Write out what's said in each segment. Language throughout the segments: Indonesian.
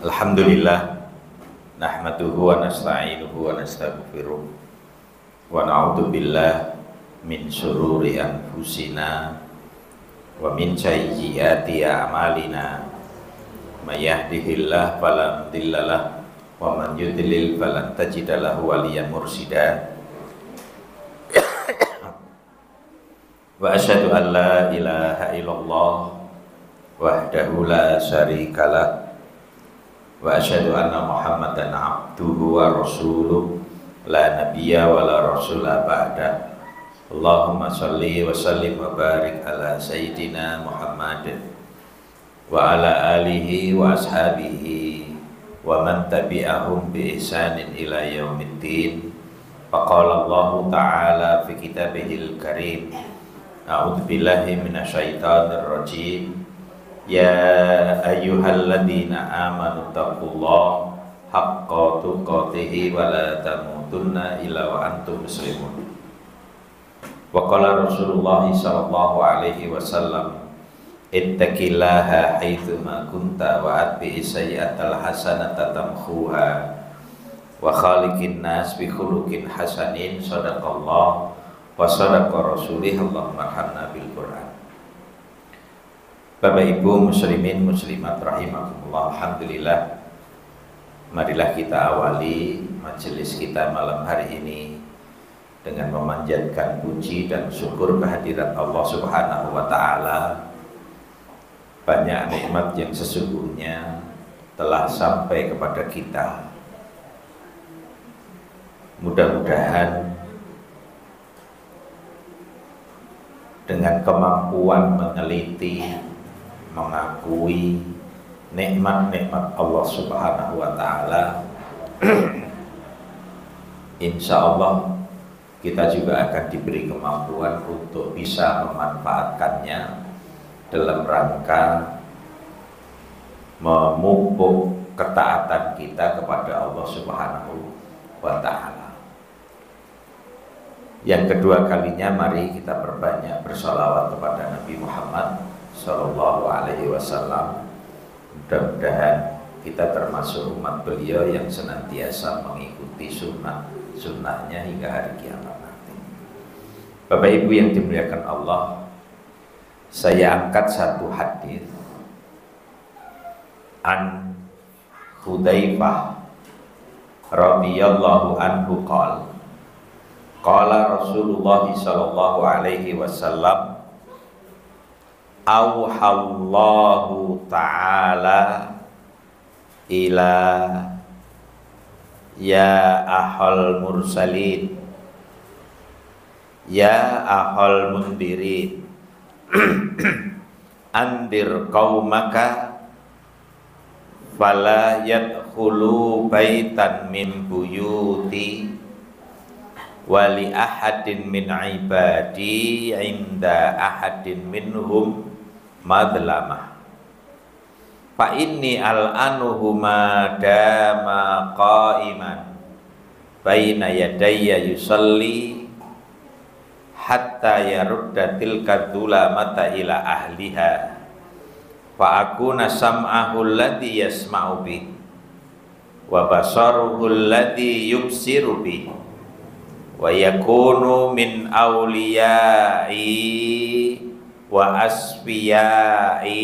Alhamdulillah nahmaduhu wa nasta'inuhu wa nastaghfiruh wa na'udzu billah min syururi anfusina wa min sayyiati a'malina may yahdihillahu fala mudhillalah wa man yudlil falan tajida lahu waliyyan mursyida wa asyhadu an la ilaha illallah wahdahu la syarikalah wa asyhadu anna Muhammadan abduhu wa rasuluh la nabiyya wa la rasula ba'da. Allahumma shalli wa sallim wa barik ala sayyidina Muhammad wa ala alihi wa ashabihi wa man tabi'ahum bi ihsanin ila yaumiddin. Faqala Allah ta'ala fi kitabihil karim, a'udzu billahi minasyaitonir rajim. Ya ayyuhalladzina amanu taqullaha haqqa tuqatih wa la tamutunna illa wa antum muslimun. Wa qala Rasulullah sallallahu alaihi wasallam, ittaqillaha haitsu ma kunta wa atbi'is sayyi'atal hasanata tamkhuha wa khaliqin nas bi khuluqin hasanin. Shadaqallah wa shadaqa rasulih. Allahumma arhamna bil Qur'an. Bapak Ibu muslimin muslimat rahimakumullah, alhamdulillah, marilah kita awali majelis kita malam hari ini dengan memanjatkan puji dan syukur kehadirat Allah Subhanahu wa taala. Banyak nikmat yang sesungguhnya telah sampai kepada kita. Mudah-mudahan dengan kemampuan meneliti, mengakui nikmat-nikmat Allah Subhanahu wa taala, insya Allah kita juga akan diberi kemampuan untuk bisa memanfaatkannya dalam rangka memupuk ketaatan kita kepada Allah Subhanahu wa taala. Yang kedua kalinya, mari kita perbanyak bersolawat kepada Nabi Muhammad Sallallahu Alaihi Wasallam. Mudah-mudahan kita termasuk umat beliau yang senantiasa mengikuti sunnahnya hingga hari kiamat nanti. Bapak Ibu yang dimuliakan Allah, saya angkat satu hadis an Hudzaifah radhiyallahu anhu qala Rasulullah sallallahu alaihi wasallam, auhallahu ta'ala ila ya ahal mursalin ya ahal mundirin andir qaumaka fala yadkhulu baitan min buyuti wali ahadin min ibadi inda ahadin minhum madlamah fa inni al'anuhuma dama qa'iman baina yadayya yusalli hatta yarudda tilka dhulamata ila ahliha fa akuna sam'ahu alladhi yasma'u bih wa basaruhu alladhi yubsiru bih wa yakunu min awliyai wa asfiyai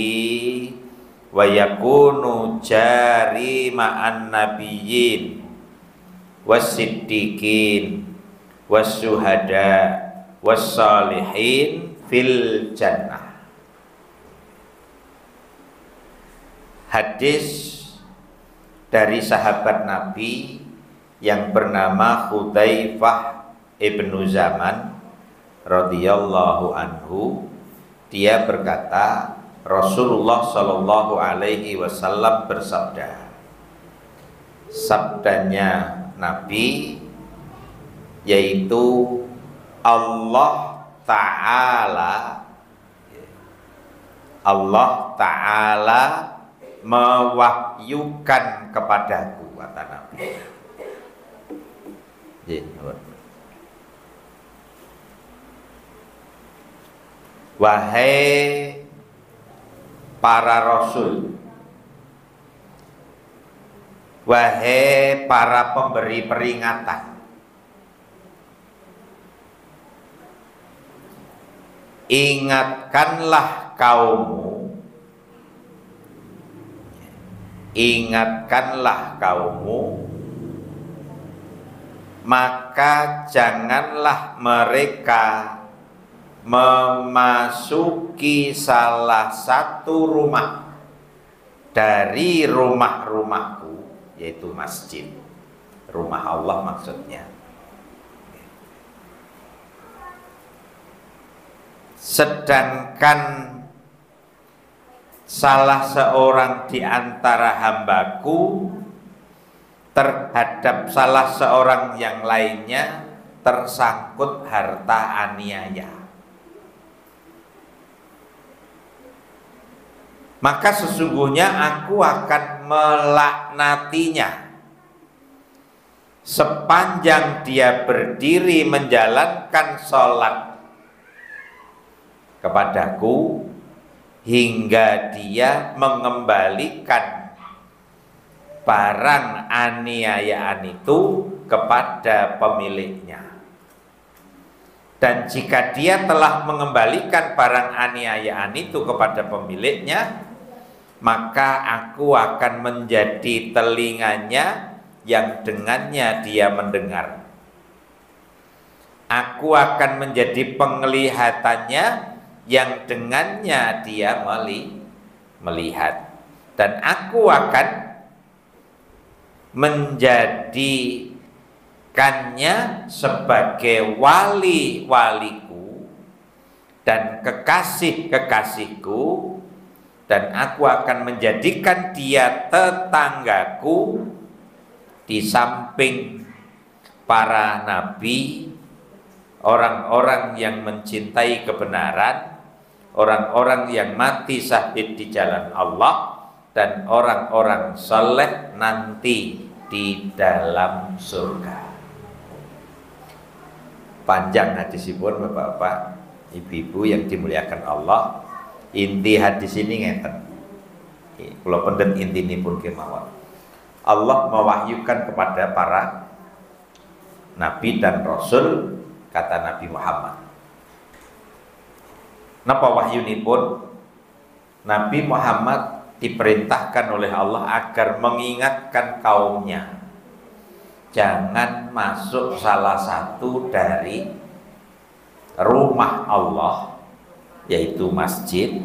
wa yakunu jari ma'an nabiyyin was-siddiqin was-syuhada was-salihin fil jannah. Hadis dari sahabat Nabi yang bernama Hudzaifah ibnu Zaman radhiyallahu anhu. Dia berkata, Rasulullah Shallallahu Alaihi Wasallam bersabda. Sabdanya Nabi yaitu Allah Ta'ala mewahyukan kepadaku, kata Nabi. Wahai para rasul, Wahai para pemberi peringatan, ingatkanlah kaummu, ingatkanlah kaummu, maka janganlah mereka memasuki salah satu rumah dari rumah-rumahku, yaitu masjid, rumah Allah maksudnya. Sedangkan salah seorang di antara hambaku terhadap salah seorang yang lainnya tersangkut harta aniaya, maka sesungguhnya aku akan melaknatinya sepanjang dia berdiri menjalankan sholat kepadaku hingga dia mengembalikan barang aniayaan itu kepada pemiliknya. Dan jika dia telah mengembalikan barang aniayaan itu kepada pemiliknya, maka aku akan menjadi telinganya yang dengannya dia mendengar. Aku akan menjadi penglihatannya yang dengannya dia melihat, dan aku akan menjadikannya sebagai wali-waliku dan kekasih-kekasihku, dan aku akan menjadikan dia tetanggaku di samping para nabi, orang-orang yang mencintai kebenaran, orang-orang yang mati syahid di jalan Allah, dan orang-orang saleh nanti di dalam surga. Panjang hadisipun Bapak-bapak, Ibu-ibu yang dimuliakan Allah. Inti hadis ini ngeten. Kalau pendet intini pun kemawon. Allah mewahyukan kepada para nabi dan rasul, kata Nabi Muhammad. Napa wahyunipun? Nabi Muhammad diperintahkan oleh Allah agar mengingatkan kaumnya jangan masuk salah satu dari rumah Allah, yaitu masjid,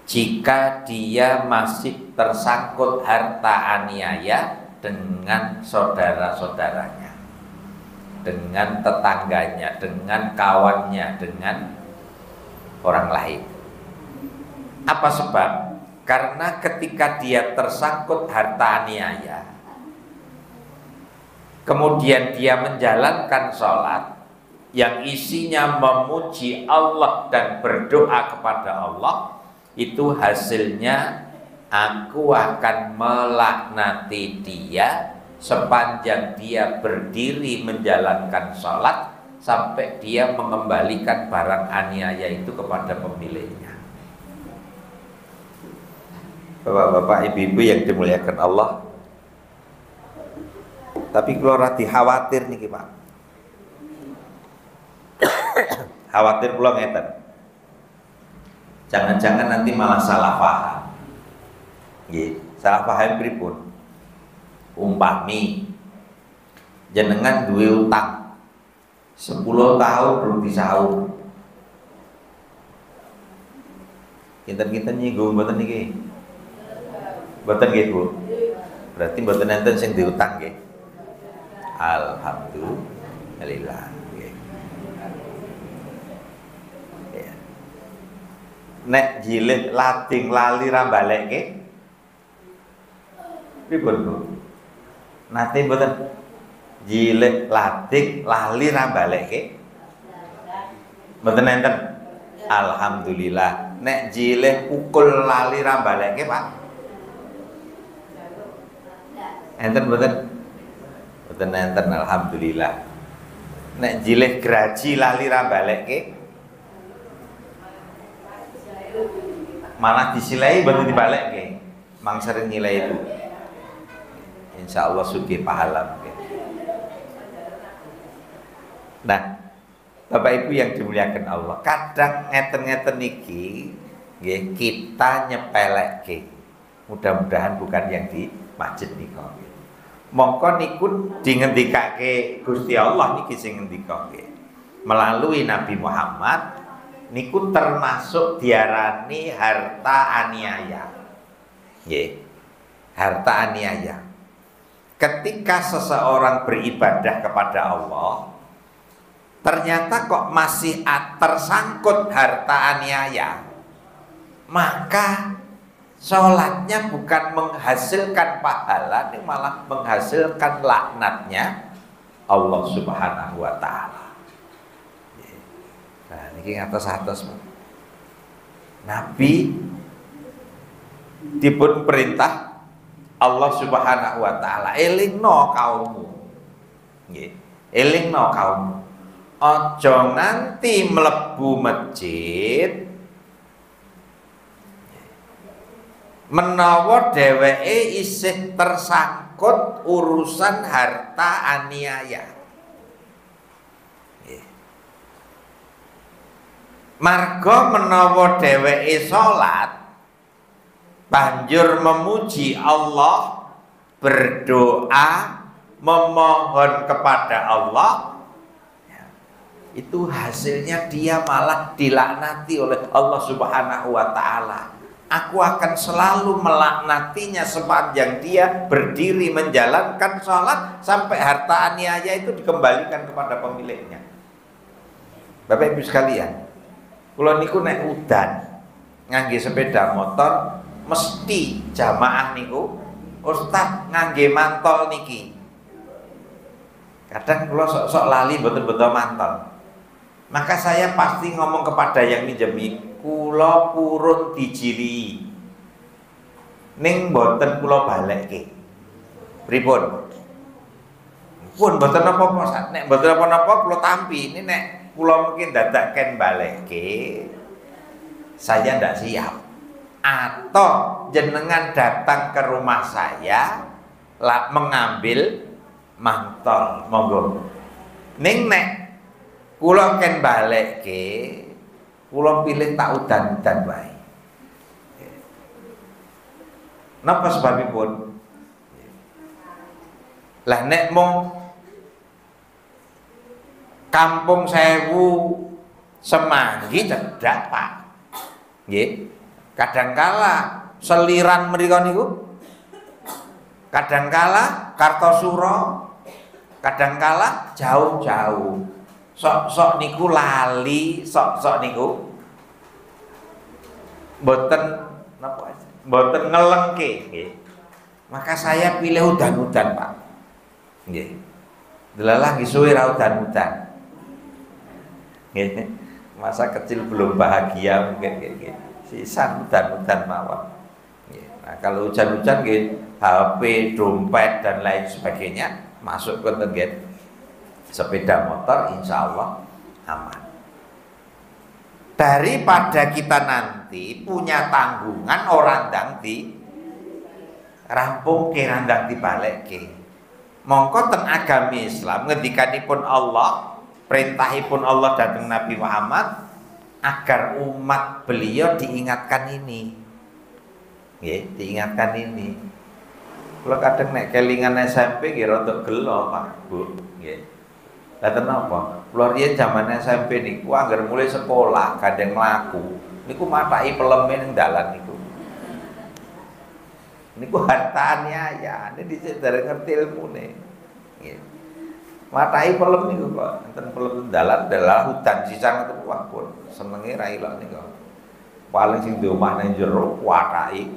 jika dia masih tersangkut harta aniaya dengan saudara-saudaranya, dengan tetangganya, dengan kawannya, dengan orang lain. Apa sebab? Karena ketika dia tersangkut harta aniaya, kemudian dia menjalankan sholat yang isinya memuji Allah dan berdoa kepada Allah, itu hasilnya aku akan melaknati dia sepanjang dia berdiri menjalankan sholat sampai dia mengembalikan barang aniaya itu kepada pemiliknya. Bapak-bapak, ibu-ibu yang dimuliakan Allah, tapi kalau rati khawatir nih Pak, khawatir pulang ngeten, jangan-jangan nanti malah salah paham. Salah paham pripun? Umpami jenengan duwe utang 10 tahun belum disaur, kinten-kinten nyinggung mboten niki? Mboten nggih Bu? Berarti mboten enten sing diutang nggih. Alhamdulillah. Nek jilid lading lali ra balekke pripun Bu? Nate mboten jilid lading lali ra balekke? Mboten enten. Alhamdulillah. Nek jilid ukul lali ra balekke Pak? Enten mboten? Mboten enten, alhamdulillah. Nek jilih graji lali ra balekke, malah disilai baru dibalekke. Mang sering nilai itu. insya Allah sugih pahala. Nah, Bapak Ibu yang dimuliakan Allah, kadang ngeten-ngeten niki nggih kita nyepelekke. Mudah-mudahan bukan yang di masjid nika. Mongko niku dingendikake Gusti Allah niki sing ngendika nggih. Melalui Nabi Muhammad niku termasuk diarani harta aniaya. Nggih. Harta aniaya. Ketika seseorang beribadah kepada Allah, ternyata kok masih tersangkut harta aniaya, maka sholatnya bukan menghasilkan pahala, ini malah menghasilkan laknatnya Allah Subhanahu wa Ta'ala. Nah, ini atas-atas Nabi dipun perintah Allah Subhanahu wa Ta'ala, elingno kaummu, elingno kaummu, ojo nganti mlebu masjid menawa dheweke isih tersangkut urusan harta aniaya. Marga menawa dheweke salat banjur memuji Allah, berdoa, memohon kepada Allah, itu hasilnya dia malah dilaknati oleh Allah Subhanahu wa Ta'ala. Aku akan selalu melaknatinya sepanjang dia berdiri menjalankan sholat sampai harta aniaya itu dikembalikan kepada pemiliknya. Bapak Ibu sekalian, kula niku nek udan ngangge sepeda motor mesti jamaah niku Ustaz ngangge mantol niki. Kadang kula sok-sok lali betul-betul mantol. Maka saya pasti ngomong kepada yang minjemi, kula purun dijili ning mboten kula balekke. Pripun? Pun mboten napa-napa, nek mboten napa-napa kula tampi. Ini nek kula mungkin dadaken balekke, saya ndak siap. Atau jenengan datang ke rumah saya mengambil mantol, monggo. Ning nek kula ken balekke, kula pilih tak udan-udan wae. Napa sebabipun? Lah nek mung Kampung Sewu Semanggi cedhak, Pak. Nggih. Kadangkala seliran mriku niku, kadangkala Kartosuro, kadangkala jauh-jauh. Sok-sok niku lali, sok-sok niku mboten napa mboten ngelengke nggih. Maka saya pilih udan-udan, Pak. Nggih. Delalah nggih suwe ra udan-udan. Nggih. Masa kecil belum bahagia mungkin nggih. Sisan udan-udan mawon. Nggih. Nah, kalau hujan-hujan nggih HP, dompet dan lain sebagainya masuk ke nggih. Sepeda motor insya Allah aman. Daripada kita nanti punya tanggungan orang dang di rampung ke randang dibalik ke. Mongko ten agami Islam ngendikanipun Allah, perintahipun Allah datang Nabi Muhammad agar umat beliau diingatkan ini. Nggih, diingatkan ini. Kalau kadang nek kelingan SMP nggih rada gelo, Pak, Bu, nggih. Lah kenapa? Kula riyen zaman SMP niku anggar mulai sekolah kadang mlaku niku matai peleme ning dalan niku. Niku hartanya ya, ini dhisik dereng ngerti ilmune. Nggih. Matai pelem niku kok enten pelem dalan hutan sisang itu wah pun senenge ra ilok niku. Paling sing di omah nang jero wataki.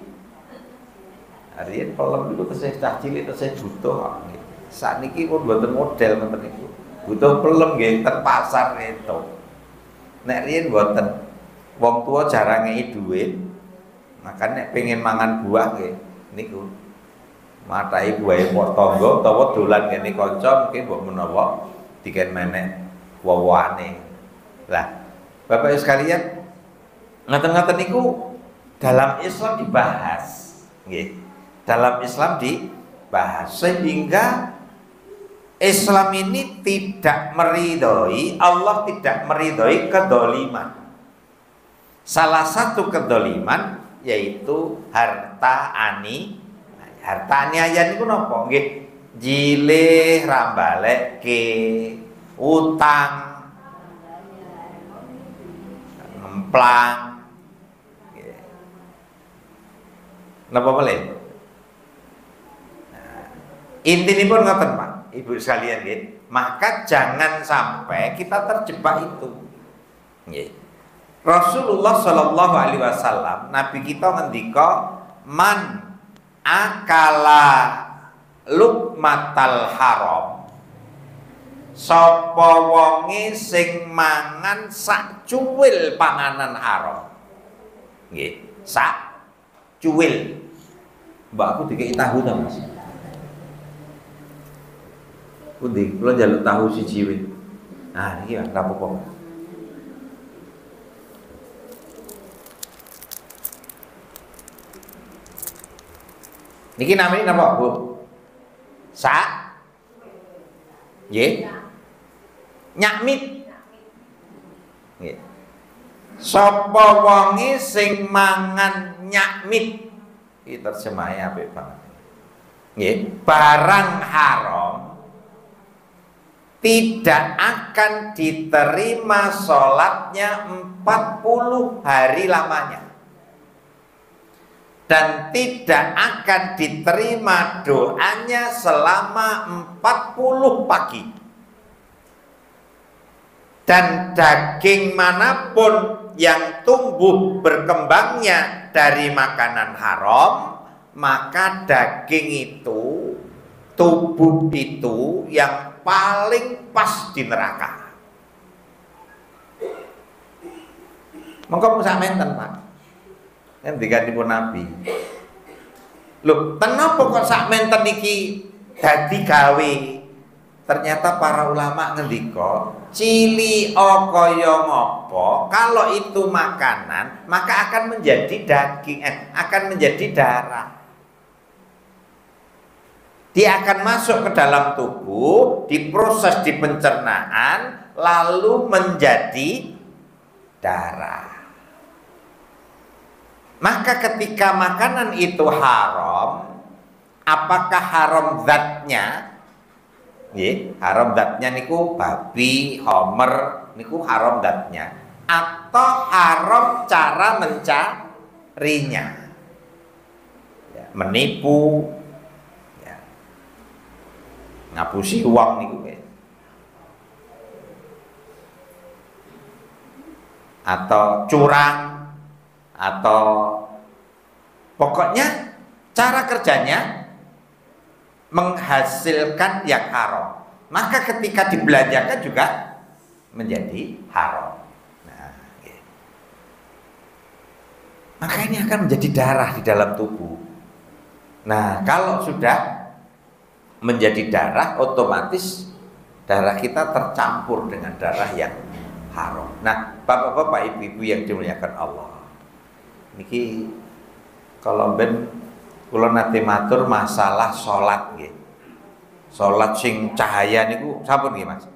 Riyen pelem niku tesih cah cilik tesih butuh nggih. Sakniki pun mboten model ngoten niku. Butuh pelem nggih ten pasar itu. Nek riyen mboten wong tua jarang ngei dhuwit. Maka nek pengen mangan buah nggih niku matai buahe tangga utawa dolan kene kanca mungkin mbok menawa diken meneh wawane. Lah, Bapak Ibu sekalian, ngaten-ngaten niku dalam Islam dibahas, nggih. Dalam Islam bahas, sehingga Islam ini tidak meridhoi, Allah tidak meridhoi kedoliman. Salah satu kedoliman yaitu harta aniaya niku napa? Nggih, jilih rambaleke, utang, ngemplang. Napa boleh? Intinya pun ngoten Pak, Ibu sekalian nggih. Maka jangan sampai kita terjebak itu. Nggih. Rasulullah Shallallahu Alaihi Wasallam, Nabi kita ngendika, man akala lukmatal haram, sapa wonge sing mangan sak cuwil panganan haram. Nggih, sak cuwil. Mbak aku dikei tahu ta Mas. Pundi kula njaluk tahu siji wae. Nah, niki ora apa-apa. Niki namanya napa, Bu? Sak? Nggih. Nyakmit. Nggih. Sapa wonge sing mangan nyakmit. Iki terjemahe apik banget. Nggih, barang haram tidak akan diterima sholatnya 40 hari lamanya, dan tidak akan diterima doanya selama 40 pagi. Dan daging manapun yang tumbuh berkembangnya dari makanan haram, maka daging itu, tubuh itu yang paling pas di neraka. Mongko sak menten Pak. Kan diganti Nabi. Loh, kenapa kok sak menten iki dadi gawe? Ternyata para ulama ngendika, cili kaya ngopo, kalau itu makanan maka akan menjadi daging, akan menjadi darah. Dia akan masuk ke dalam tubuh, diproses di pencernaan, lalu menjadi darah. Maka ketika makanan itu haram, apakah haram zatnya? Nggih, haram zatnya niku babi, homer, niku haram zatnya, atau haram cara mencarinya, ya, menipu, ya, ngapusi uang niku, ya, atau curang, atau pokoknya cara kerjanya menghasilkan yang haram, maka ketika dibelanjakan juga menjadi haram. Nah, gitu. Maka ini akan menjadi darah di dalam tubuh. Nah, kalau sudah menjadi darah, otomatis darah kita tercampur dengan darah yang haram. Nah, bapak-bapak, ibu-ibu yang dimuliakan Allah, niki kalau ben kula nate matur masalah salat nggih. Salat sing cahaya niku sampun nggih, Mas?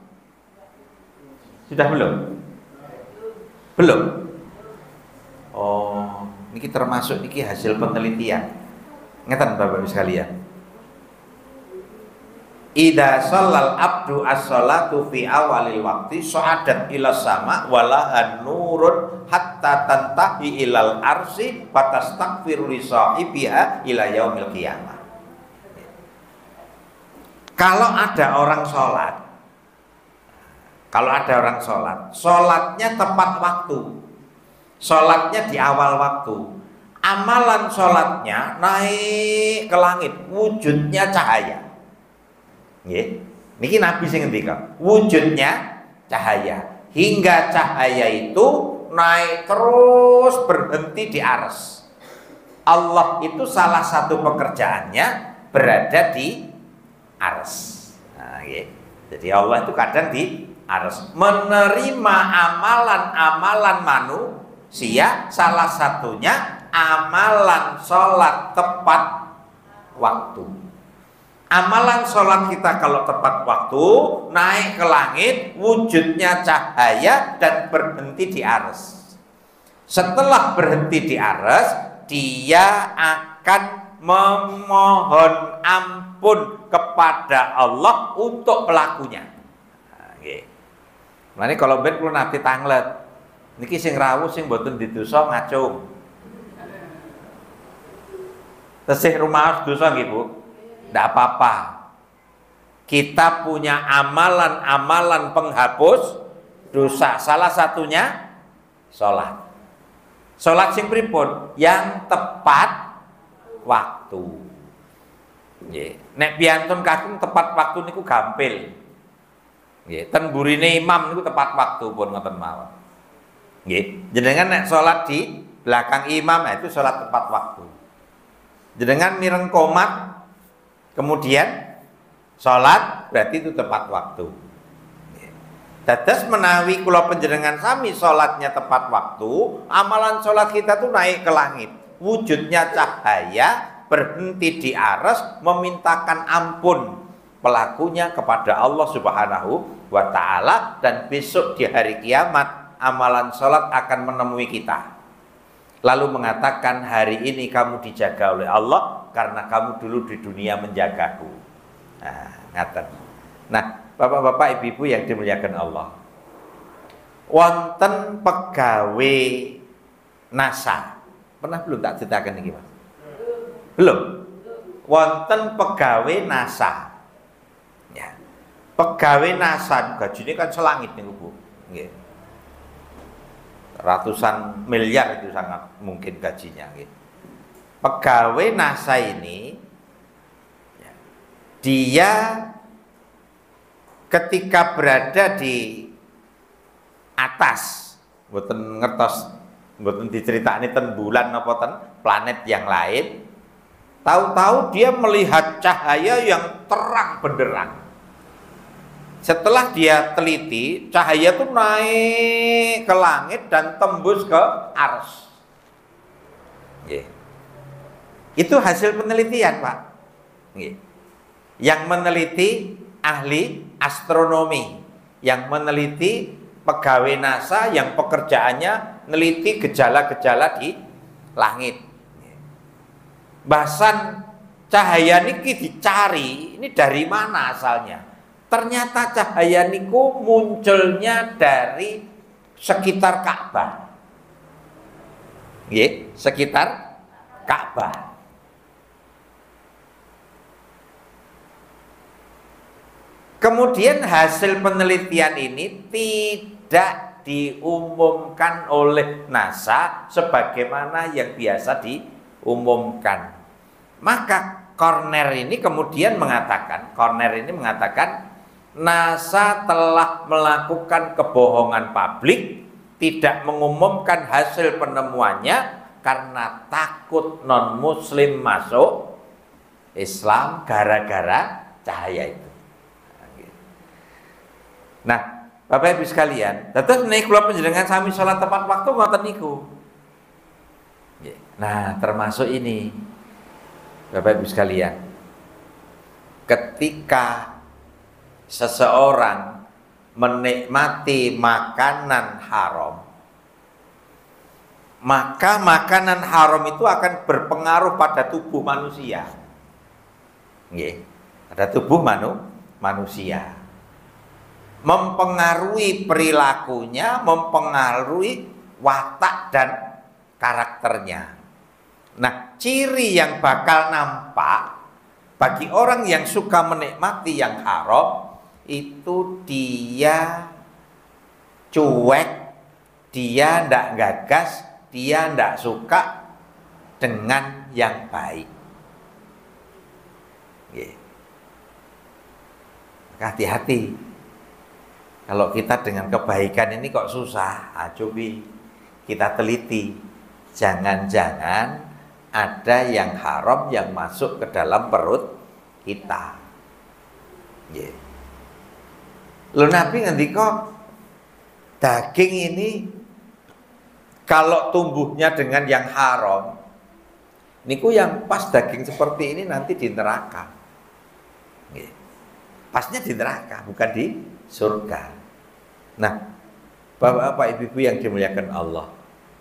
Sudah belum? Belum. Oh, niki termasuk niki hasil penelitian. Ngeten Bapak Ibu sekalian. Idza shallal abdu as-shalatu fi awalil waqti sa'adat ila sama wala nurun hatta tantahi ilal arsi fatastaghfiru li sahibiha ila yaumil qiyamah. Kalau ada orang sholat, sholatnya tepat waktu, sholatnya di awal waktu, amalan sholatnya naik ke langit, wujudnya cahaya. Nggih, niki Nabi sing ngendika, wujudnya cahaya, hingga cahaya itu naik terus berhenti di arsy. Allah itu salah satu pekerjaannya berada di arsy. Nah, nggih. Jadi Allah itu kadang di arsy, menerima amalan-amalan manusia, salah satunya amalan sholat tepat waktu. Amalan sholat kita kalau tepat waktu, naik ke langit, wujudnya cahaya dan berhenti di arsy. Setelah berhenti di arsy, dia akan memohon ampun kepada Allah untuk pelakunya. Nah, ini kalau ben kula nabi tanglet, niki sing rawuh sing mboten didosa ngacung. Tesih rumah dosa nggih, Bu? Tidak apa-apa. Kita punya amalan-amalan penghapus dosa. Salah satunya sholat. Sholat sing pripun? Yang tepat waktu. Nek piantun kakung tepat waktu niku gampil. Ten burine imam niku tepat waktu pun ngoten mawon. Jenengan nek sholat di belakang imam itu sholat tepat waktu. Jenengan mireng komat kemudian sholat berarti itu tepat waktu. Dados menawi kula panjenengan sami sholatnya tepat waktu, amalan sholat kita tuh naik ke langit, wujudnya cahaya, berhenti di arsy, memintakan ampun pelakunya kepada Allah Subhanahu wa Ta'ala, dan besok di hari kiamat amalan sholat akan menemui kita, lalu mengatakan, hari ini kamu dijaga oleh Allah karena kamu dulu di dunia menjagaku. Nah, ngaten. Nah, bapak-bapak, ibu-ibu yang dimuliakan Allah, wonten pegawai NASA. Pernah belum tak ceritakan ini, Mas? Belum. Wonten pegawai NASA. Ya. Pegawai NASA gajinya kan selangit nih, Bu. Nggih. Ratusan miliar itu sangat mungkin gajinya. Pegawai NASA ini, dia ketika berada di atas, mboten ngertos, mboten diceritani ten bulan napa ten planet yang lain, tahu-tahu dia melihat cahaya yang terang benderang. Setelah dia teliti, cahaya itu naik ke langit dan tembus ke arsy. Itu hasil penelitian, Pak. Yang meneliti ahli astronomi, yang meneliti pegawai NASA yang pekerjaannya meneliti gejala-gejala di langit. Bahasan cahaya niki dicari, ini dari mana asalnya? Ternyata cahaya niku munculnya dari sekitar Ka'bah. Sekitar Ka'bah. Kemudian hasil penelitian ini tidak diumumkan oleh NASA sebagaimana yang biasa diumumkan. Maka Corner ini kemudian mengatakan, NASA telah melakukan kebohongan publik, tidak mengumumkan hasil penemuannya karena takut non-muslim masuk Islam gara-gara cahaya itu. Nah, Bapak Ibu sekalian, tetap nih kula panjenengan sami salat tepat waktu ngoten niku. Nah, termasuk ini Bapak Ibu sekalian, ketika seseorang menikmati makanan haram, maka makanan haram itu akan berpengaruh pada tubuh manusia. Pada tubuh manusia. Mempengaruhi perilakunya, mempengaruhi watak dan karakternya. Nah, ciri yang bakal nampak bagi orang yang suka menikmati yang haram itu dia cuek, dia ndak gagas, dia ndak suka dengan yang baik. Hati-hati. Kalau kita dengan kebaikan ini kok susah, coba kita teliti. Jangan-jangan ada yang haram yang masuk ke dalam perut kita. Loh, Nabi ngendika daging ini kalau tumbuhnya dengan yang haram, niku yang pas daging seperti ini nanti di neraka. Nggih. Pasnya di neraka, bukan di surga. Nah, Bapak Ibu yang dimuliakan Allah,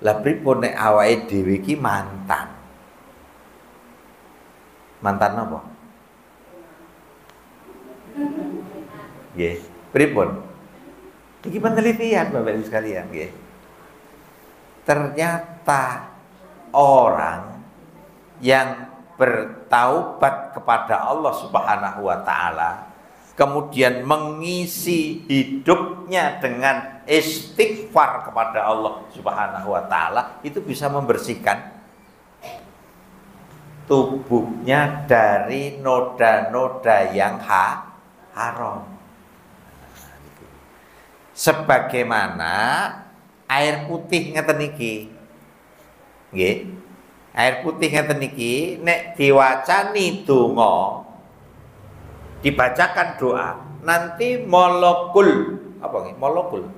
lah pripun nek awake dhewe iki mantan. Mantan apa? Nggih, pripun? Iki penelitian Bapak Ibu sekalian, nggih. Ternyata orang yang bertaubat kepada Allah Subhanahu wa taala, kemudian mengisi hidupnya dengan istighfar kepada Allah Subhanahu wa taala, itu bisa membersihkan tubuhnya dari noda-noda yang haram. Sebagaimana air putih ngeten niki. Nggih. Air putih ngeten niki nek diwacani donga, dibacakan doa, nanti molekul apa nggih? Molekul.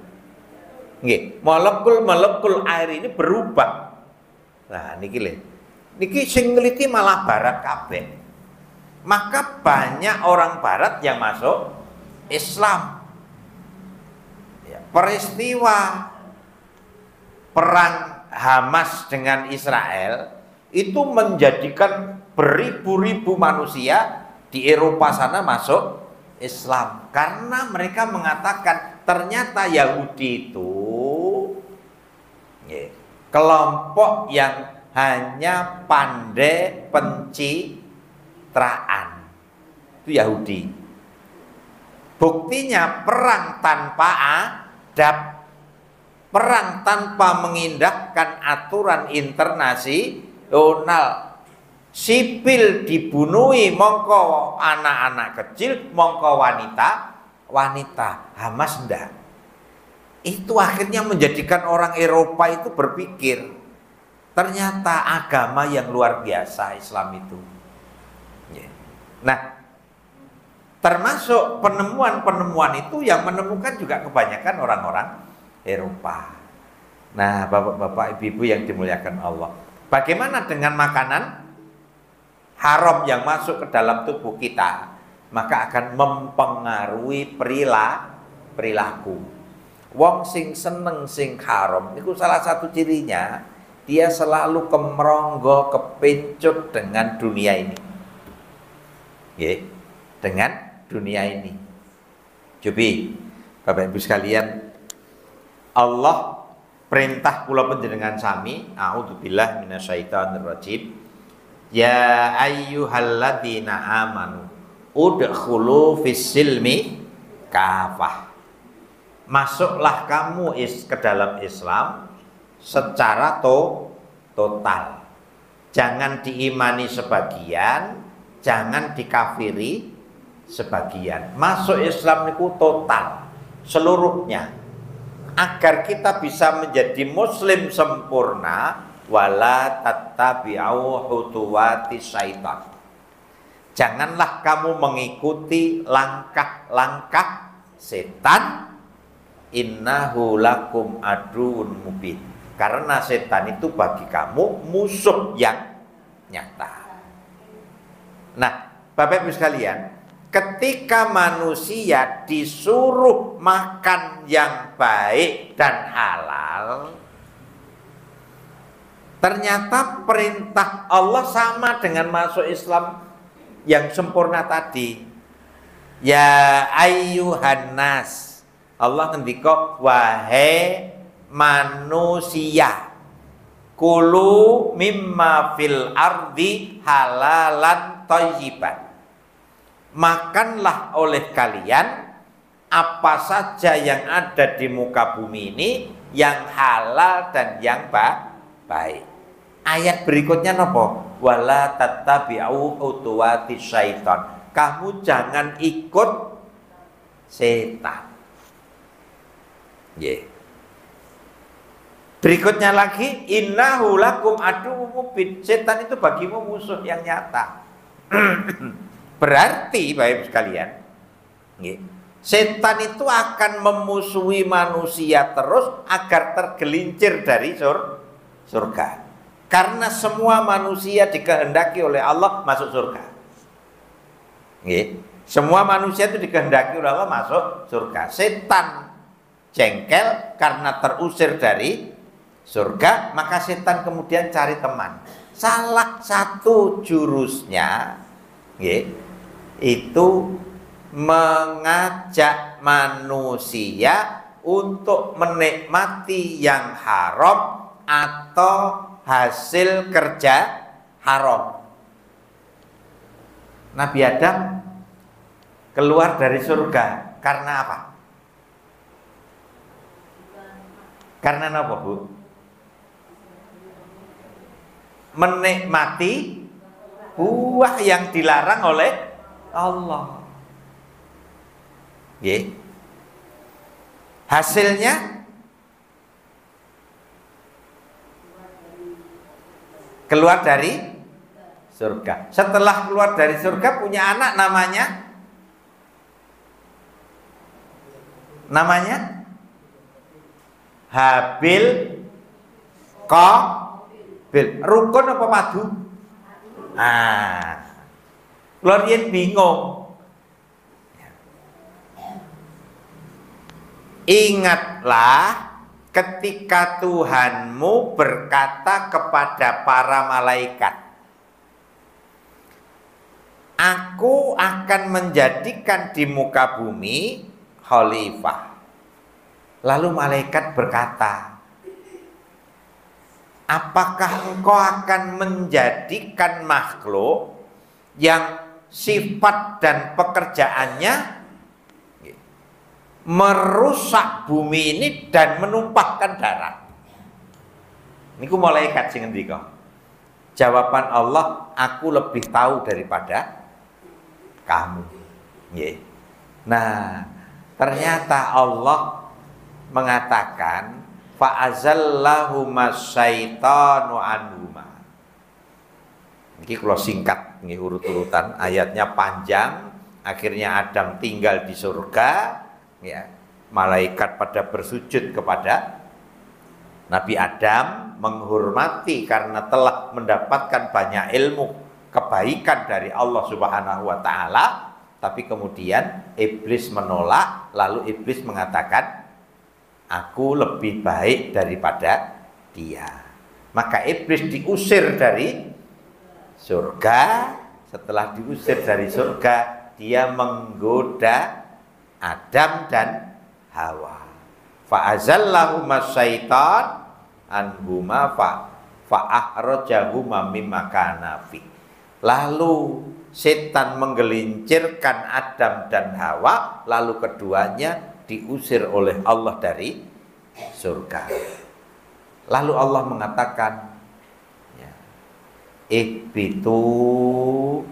Nggih, molekul air ini berubah. Nah, niki lho. Niki sing ngliti malah barat kabeh. Maka banyak orang barat yang masuk Islam. Ya, peristiwa perang Hamas dengan Israel itu menjadikan beribu-ribu manusia di Eropa sana masuk Islam karena mereka mengatakan ternyata Yahudi itu kelompok yang hanya pandai pencitraan. Itu Yahudi. Buktinya perang tanpa adab, perang tanpa mengindahkan aturan internasional, sipil dibunuhi, mongko anak-anak kecil, mongko wanita. Hamas ndak. Itu akhirnya menjadikan orang Eropa itu berpikir, ternyata agama yang luar biasa Islam itu. Nah, termasuk penemuan-penemuan itu yang menemukan juga kebanyakan orang-orang Eropa. Nah, bapak-bapak, ibu-ibu yang dimuliakan Allah, bagaimana dengan makanan haram yang masuk ke dalam tubuh kita? Maka akan mempengaruhi perilaku. Wong sing seneng sing haram itu salah satu cirinya, dia selalu kemronggo, kepencut dengan dunia ini. Dengan dunia ini. Cobi Bapak Ibu sekalian, Allah perintah kula panjenengan sami, a'udzubillah minasyaitonirrajim. Ya ayyuhalladzina amanu udkhulu fis-silmi kafah. Masuklah kamu ke dalam Islam secara total. Jangan diimani sebagian, jangan dikafiri sebagian. Masuk Islam itu total, seluruhnya, agar kita bisa menjadi muslim sempurna. Wala tattabi'u khutuwati syaitan. Janganlah kamu mengikuti langkah-langkah setan. Innahu lakum aduun mubin. Karena setan itu bagi kamu musuh yang nyata. Nah, Bapak Ibu sekalian, ketika manusia disuruh makan yang baik dan halal, ternyata perintah Allah sama dengan masuk Islam yang sempurna tadi. Ya ayyuhan nas, Allah ngendika, wahai manusia, kulu mimma fil ardi halalan thayyiban. Makanlah oleh kalian apa saja yang ada di muka bumi ini yang halal dan yang baik. Ayat berikutnya nopo? Wala tattabi'u khutuwati syaitan. Kamu jangan ikut setan. Berikutnya lagi, innahu lakum aduwwum mubin. Setan itu bagimu musuh yang nyata. Berarti Bapak Ibu sekalian, setan itu akan memusuhi manusia terus agar tergelincir dari surga. Karena semua manusia dikehendaki oleh Allah masuk surga. Semua manusia itu dikehendaki oleh Allah masuk surga. Setan jengkel karena terusir dari surga, maka setan kemudian cari teman. Salah satu jurusnya itu mengajak manusia untuk menikmati yang haram atau hasil kerja haram. Nabi Adam keluar dari surga karena apa? Karena apa, Bu? Menikmati buah yang dilarang oleh Allah. Hasilnya keluar dari surga. Setelah keluar dari surga punya anak namanya Habil Qabil. Rukun apa padu? Keluar bingung. Ingatlah ketika Tuhanmu berkata kepada para malaikat, aku akan menjadikan di muka bumi khalifah. Lalu malaikat berkata, apakah engkau akan menjadikan makhluk yang sifat dan pekerjaannya merusak bumi ini dan menumpahkan darah? Niku malaikat sing ngendika. Jawaban Allah, aku lebih tahu daripada kamu. Nah, ternyata Allah mengatakan fa'azallahuma syaitanu anhuma. Ini kalau singkat, ini urut-urutan ayatnya panjang. Akhirnya Adam tinggal di surga. Malaikat pada bersujud kepada Nabi Adam, menghormati karena telah mendapatkan banyak ilmu kebaikan dari Allah Subhanahu wa Ta'ala. Tapi kemudian iblis menolak, lalu iblis mengatakan, aku lebih baik daripada dia. Maka iblis diusir dari surga. Setelah diusir dari surga, dia menggoda Adam dan Hawa. Fa'azallahuma syaitan anhuma fa'akhrajahuma mimma kana fi. Lalu setan menggelincirkan Adam dan Hawa, lalu keduanya diusir oleh Allah dari surga. Lalu Allah mengatakan, ihbitu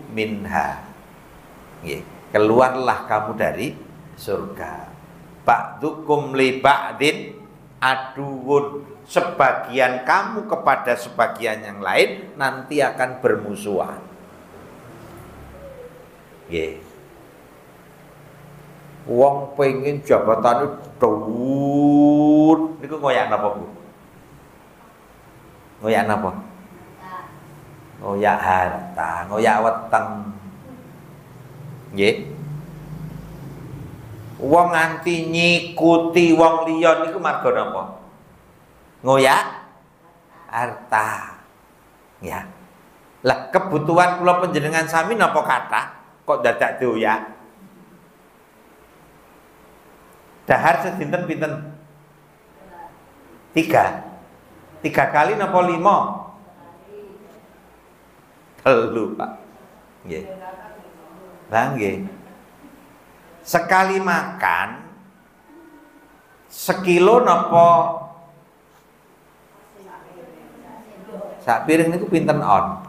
minha. Keluarlah kamu dari surga. Ba'dukum li ba'din aduun. Sebagian kamu kepada sebagian yang lain nanti akan bermusuhan. Wong pengen jabatan itu niku ngoyak napa, Bu? Ngoyak napa? Ngoyak harta, ngoyak weteng. Nggih. Wong nganti nyikuti wong liya niku marga napa? Ngoyak harta. Ya. Lah kebutuhan kula panjenengan sami napa kathah kok dadak doyak? Dahar sedinten pinten? 3 kali napa 5? 3, Pak. Nggih. Lah nggih. Sekali makan sekilo napa sak piring niku pinten on?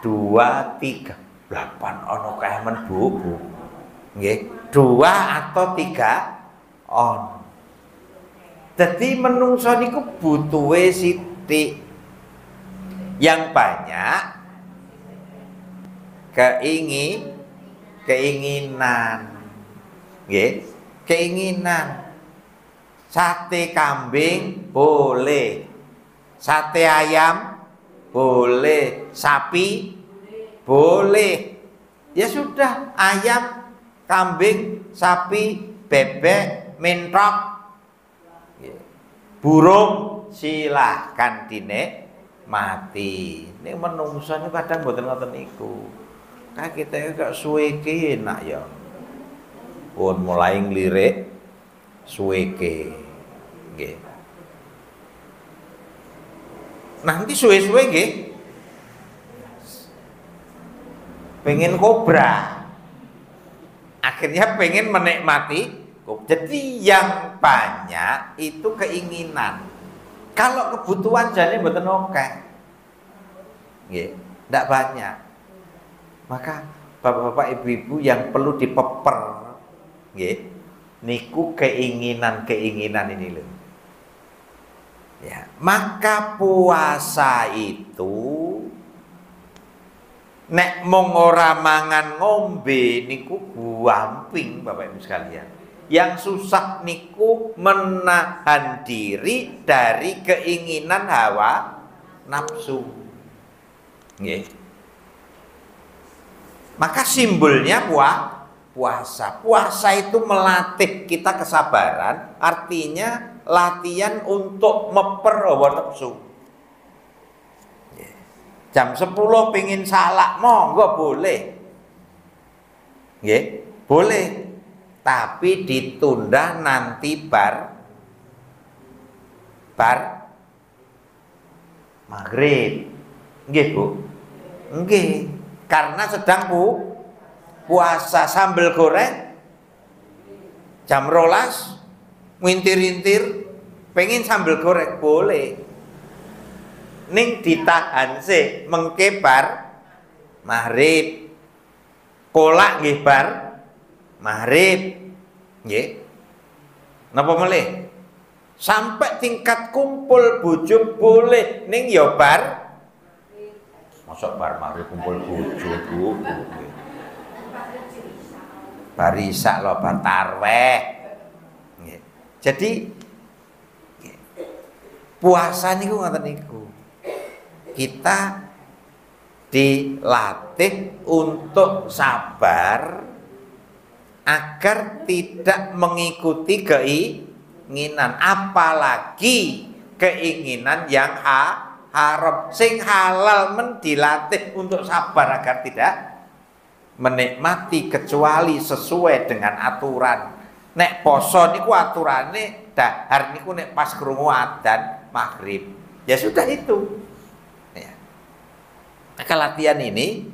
2, 3, 8 on akeh men, Bu. Nggih, 2 atau 3 on. Jadi menungso niku butuhe sithik. Yang banyak keinginan. Nggih, keinginan. Sate kambing boleh. Sate ayam boleh, sapi boleh. Ya sudah, ayam, kambing, sapi, bebek, mentok, burung silahkan dinikmati. Ini menungso ini kadang mboten ngoten niku. Kayak kita gak suweke enak ya. Pun mulai ngelirik suweke. Nggih. Nanti suwe-suwe nggih pengen kobra. Akhirnya pengen menikmati. Jadi yang banyak itu keinginan. Kalau kebutuhan jane mboten akeh. Nggih, ndak banyak. Maka bapak-bapak ibu-ibu yang perlu dipeper nggih, niku keinginan-keinginan ini loh. Ya, maka puasa itu nek mung ora mangan ngombe niku gamping Bapak Ibu sekalian. Yang susah niku menahan diri dari keinginan hawa nafsu. Nggih. Maka simbolnya puasa. Puasa itu melatih kita kesabaran, artinya latihan untuk meper hawa nafsu. Jam 10 pengin salak monggo boleh. Nggih, boleh. Tapi ditunda nanti bar maghrib. Nggih, Bu. Nggih, karena sedang puasa. Sambel goreng jam 12 ngintir-intir pengen sambel goreng boleh. Ning ditahan sih mengkebar maghrib. Kolak nggih bar maghrib. Nggih. Napa melih? Sampai tingkat kumpul bojo boleh ning ya bar. Mosok bar maghrib kumpul bojo, Bu. Bar isak lho, bar tarweh. Nggih. Jadi puasa niku ngoten niku. Kita dilatih untuk sabar agar tidak mengikuti keinginan, apalagi keinginan yang haram. Sing halal dilatih untuk sabar agar tidak menikmati kecuali sesuai dengan aturan. Nek poso niku aturane dahar niku nek pas krungu adzan maghrib. Ya sudah itu. Maka latihan ini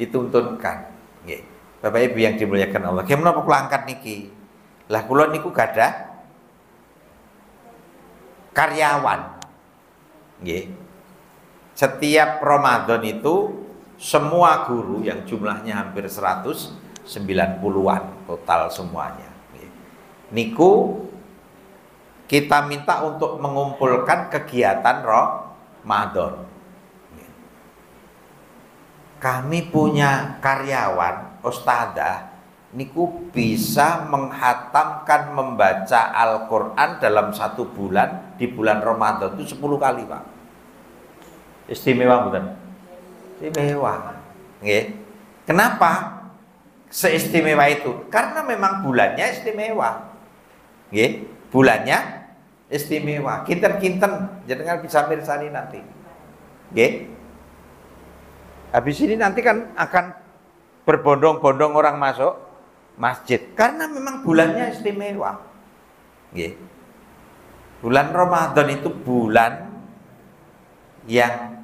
dituntunkan. Nggih. Bapak Ibu yang dimuliakan Allah. Ki menapa kula angkat niki? Lah kula niku gadah karyawan. Nggih. Setiap Ramadan itu semua guru yang jumlahnya hampir 190-an total semuanya. Nggih. Niku kita minta untuk mengumpulkan kegiatan Ramadan. Kami punya karyawan ustadzah niku bisa menghatamkan membaca Al-Quran dalam 1 bulan di bulan Ramadan itu 10 kali Pak. Istimewa bukan? Istimewa. Nggih. Kenapa seistimewa itu? Karena memang bulannya istimewa. Nggih. Bulannya istimewa. Kinten-kinten jenengan bisa mirsani nanti. Nggih. Habis ini nanti kan akan berbondong-bondong orang masuk masjid karena memang bulannya istimewa. Nggih. Bulan Ramadan itu bulan yang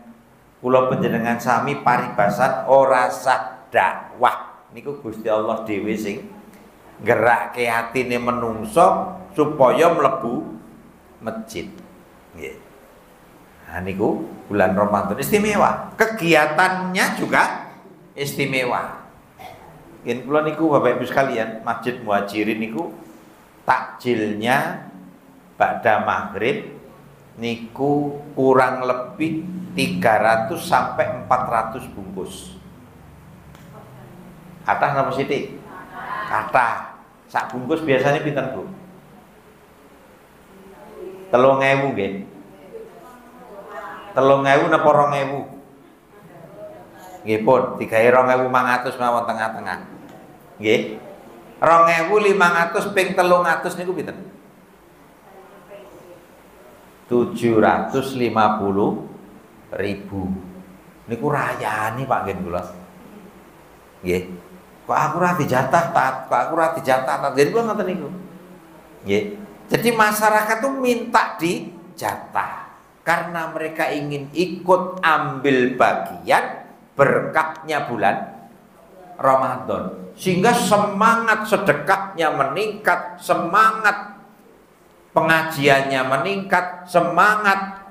kula panjenengan sami paribasan ora sah dakwah. Niku Gusti Allah dhewe sing nggerake atine menungso supaya mlebu masjid. Nggih. Nah niku bulan Ramadan istimewa. Kegiatannya juga istimewa. Yen kula niku Bapak Ibu sekalian, Masjid Muhajirin niku takjilnya ba'da maghrib niku kurang lebih 300 sampai 400 bungkus. Kathah napa sithik? Kathah. Sak bungkus biasanya pinten, Bu? 3.000 nggih. 3.000 napa 2.000? Nggih pun, digawe 2.500 mawon tengah-tengah. Nggih. 2.500 ping 300 niku pinten? 750.000. Niku rayani Pak nggih kula. Nggih. Kok aku ora dijatah tat, kok aku ora dijatah tat. Jadi kula ngoten niku. Nggih. Jadi masyarakat tuh minta dijatah karena mereka ingin ikut ambil bagian berkahnya bulan Ramadan, sehingga semangat sedekahnya meningkat, semangat pengajiannya meningkat, semangat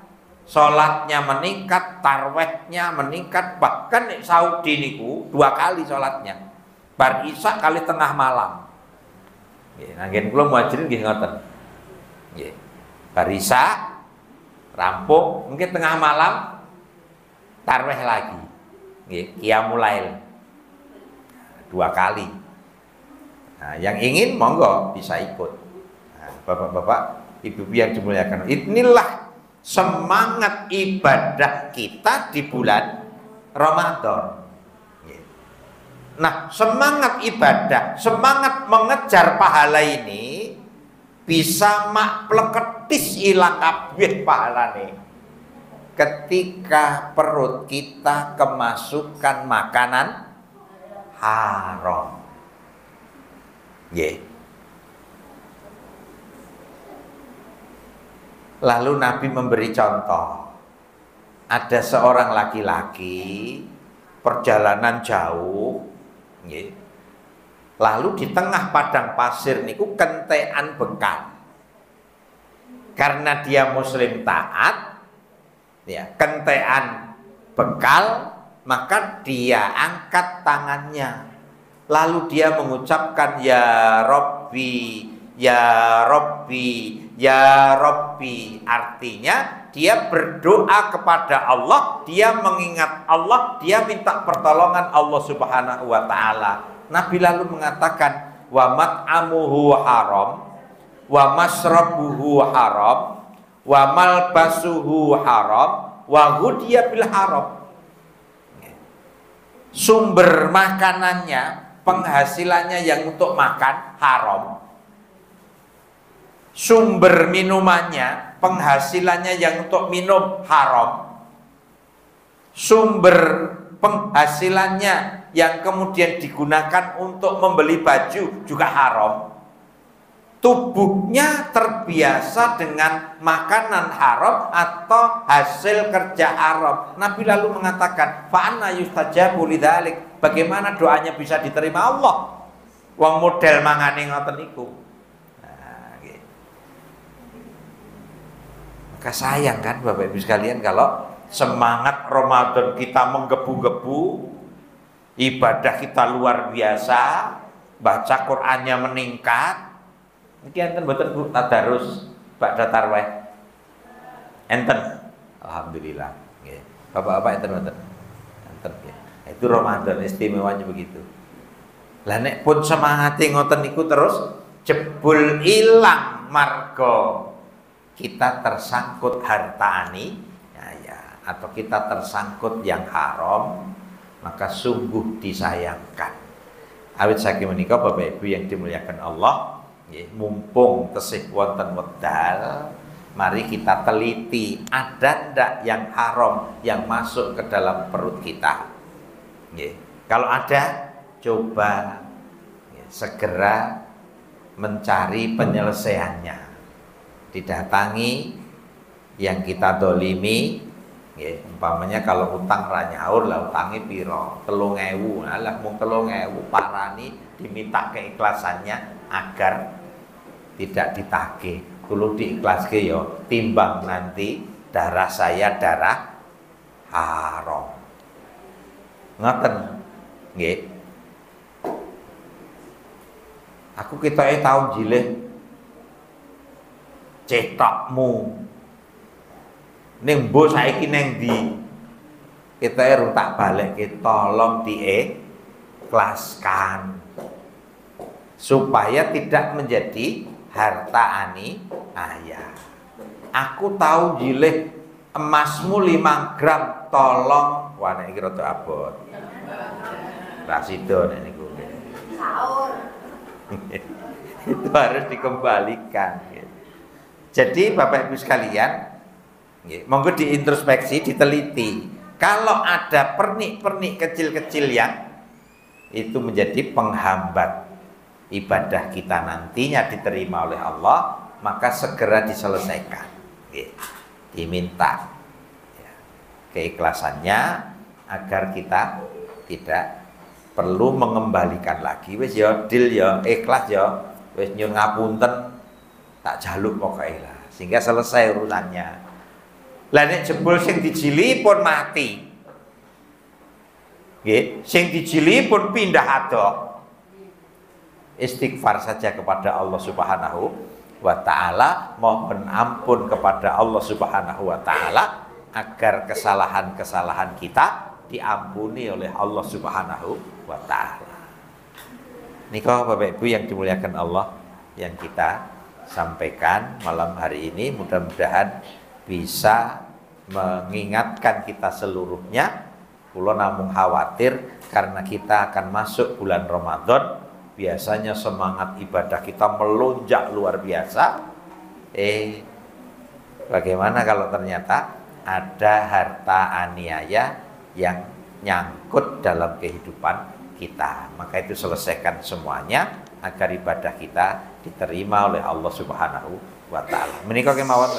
sholatnya meningkat, tarwehnya meningkat. Bahkan Saudi niku 2 kali sholatnya, bar isya kali tengah malam. Nggih, nanggen kula muhajirin nggih ngoten. Nggih. Bar isya rampung, mungkin tengah malam tarweh lagi. Nggih, qiyamul lail 2 kali. Nah, yang ingin monggo bisa ikut. Nah, bapak-bapak, ibu-ibu yang dimuliakan, inilah semangat ibadah kita di bulan Ramadan. Nah, semangat ibadah, semangat mengejar pahala ini bisa mak pleketis ilang kabeh pahalane ketika perut kita kemasukan makanan haram. Nggih. Lalu Nabi memberi contoh. Ada seorang laki-laki perjalanan jauh, nggih. Lalu di tengah padang pasir niku kentekan bekal. Karena dia muslim taat, ya, kentekan bekal, maka dia angkat tangannya. Lalu dia mengucapkan ya Rabbi, ya Rabbi, ya Rabbi. Artinya dia berdoa kepada Allah, dia mengingat Allah, dia minta pertolongan Allah Subhanahu wa taala. Nabi lalu mengatakan wa mat'amuhu haram, wa masrabuhu haram, wa malbasuhu haram, wa hudiya bil haram. Sumber makanannya, penghasilannya yang untuk makan haram. Sumber minumannya, penghasilannya yang untuk minum haram. Sumber penghasilannya yang kemudian digunakan untuk membeli baju juga haram. Tubuhnya terbiasa dengan makanan haram atau hasil kerja haram. Nabi lalu mengatakan, fa'anna yustajabu lidzalik. Bagaimana doanya bisa diterima Allah? Wong model mangane ngoten niku. Nah, gitu. Maka sayang kan Bapak Ibu sekalian kalau semangat Ramadan kita menggebu-gebu, ibadah kita luar biasa, baca Qur'annya meningkat. Niki enten mboten Bu tadarus ba'da tarwih? Enten. Alhamdulillah. Nggih. Bapak-bapak enten mboten? Enten nggih. Itu Ramadan istimewanya begitu. Lah nek pun semangate ngoten niku terus jebul ilang marga kita tersangkut hartani ya, atau kita tersangkut yang haram, maka sungguh disayangkan. Awit saking menika Bapak Ibu yang dimuliakan Allah, mumpung tesih wonten wedal, mari kita teliti ada ndak yang haram yang masuk ke dalam perut kita. Kalau ada, coba segera mencari penyelesaiannya. Didatangi yang kita dolimi, umpamanya kalau utang ra nyaur lah utangi piro 3.000, lah mung 3.000 parani diminta keikhlasannya agar tidak ditagih. Kulo diikhlaske yo timbang nanti darah saya darah haram. Ngoten nggih. Aku ketoke tau jilih cetakmu ning mbo saiki ning ndi? Ketoke ru tak balekke, tolong diikhlaskan supaya tidak menjadi harta aniaya. Aku tahu jilih emasmu 5 gram, tolong. Wah nek iki rada abot. Rasido niku. Itu harus dikembalikan. Jadi Bapak Ibu sekalian, monggo diintrospeksi, diteliti. Kalau ada pernik-pernik kecil-kecil yang itu menjadi penghambat ibadah kita nantinya diterima oleh Allah, maka segera diselesaikan. Diminta keikhlasannya agar kita tidak perlu mengembalikan lagi. Wis ya deal ya ikhlas ya, wis nyuwun ngapunten tak jaluk pokoknya lah, sehingga selesai urusannya. Lah nek jebul sing dijili pun mati, nggih, sing dijili pun pindah adoh, istighfar saja kepada Allah Subhanahu wa ta'ala, mohon ampun kepada Allah Subhanahu wa ta'ala agar kesalahan-kesalahan kita diampuni oleh Allah Subhanahu wa ta'ala. Nikah Bapak Ibu yang dimuliakan Allah, yang kita sampaikan malam hari ini mudah-mudahan bisa mengingatkan kita seluruhnya. Kula namung khawatir karena kita akan masuk bulan Ramadan, biasanya semangat ibadah kita melonjak luar biasa. Bagaimana kalau ternyata ada harta aniaya yang nyangkut dalam kehidupan kita? Maka itu selesaikan semuanya agar ibadah kita diterima oleh Allah Subhanahu wa ta'ala. Menika kemawon.